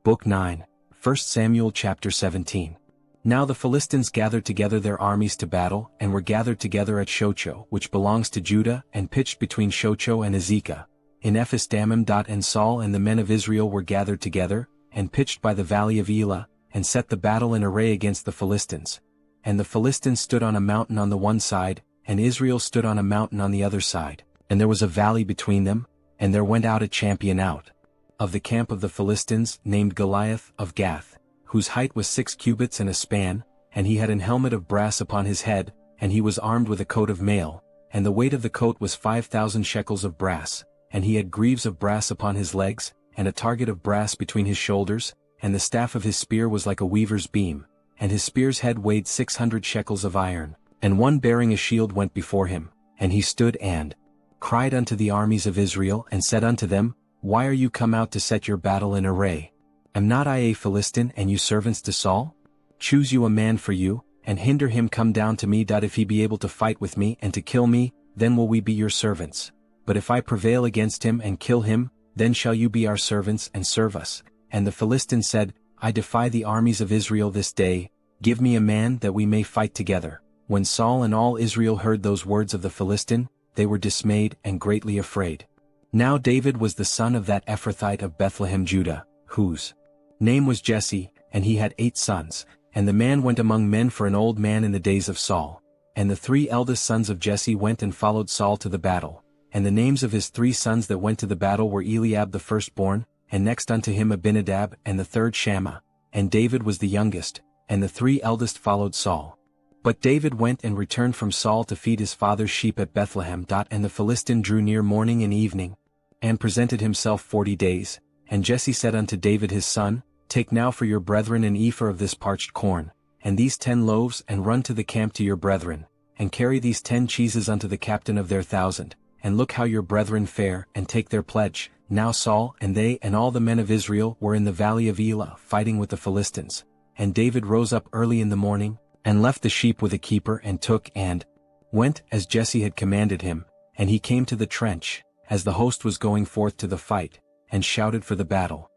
Book 9, 1 Samuel chapter 17. Now the Philistines gathered together their armies to battle, and were gathered together at Shochoh, which belongs to Judah, and pitched between Shochoh and Azekah, in Ephes-dammim. And Saul and the men of Israel were gathered together, and pitched by the valley of Elah, and set the battle in array against the Philistines. And the Philistines stood on a mountain on the one side, and Israel stood on a mountain on the other side, and there was a valley between them, and there went out a champion out of the camp of the Philistines, named Goliath of Gath, whose height was 6 cubits and a span, and he had an helmet of brass upon his head, and he was armed with a coat of mail, and the weight of the coat was 5,000 shekels of brass, and he had greaves of brass upon his legs, and a target of brass between his shoulders, and the staff of his spear was like a weaver's beam, and his spear's head weighed 600 shekels of iron, and one bearing a shield went before him, and he stood and cried unto the armies of Israel, and said unto them, Why are you come out to set your battle in array? Am not I a Philistine, and you servants to Saul? Choose you a man for you, and hinder him come down to me. If he be able to fight with me and to kill me, then will we be your servants. But if I prevail against him and kill him, then shall you be our servants and serve us. And the Philistine said, I defy the armies of Israel this day, give me a man that we may fight together. When Saul and all Israel heard those words of the Philistine, they were dismayed and greatly afraid. Now David was the son of that Ephrathite of Bethlehem Judah, whose name was Jesse, and he had 8 sons, and the man went among men for an old man in the days of Saul. And the 3 eldest sons of Jesse went and followed Saul to the battle. And the names of his 3 sons that went to the battle were Eliab the firstborn, and next unto him Abinadab, and the third Shammah. And David was the youngest, and the 3 eldest followed Saul. But David went and returned from Saul to feed his father's sheep at Bethlehem. And the Philistine drew near morning and evening, and presented himself 40 days. And Jesse said unto David his son, Take now for your brethren an ephah of this parched corn, and these 10 loaves, and run to the camp to your brethren, and carry these 10 cheeses unto the captain of their 1,000, and look how your brethren fare, and take their pledge. Now Saul and they and all the men of Israel were in the valley of Elah fighting with the Philistines. And David rose up early in the morning, and left the sheep with a keeper, and took and went as Jesse had commanded him, and he came to the trench, as the host was going forth to the fight, and shouted for the battle.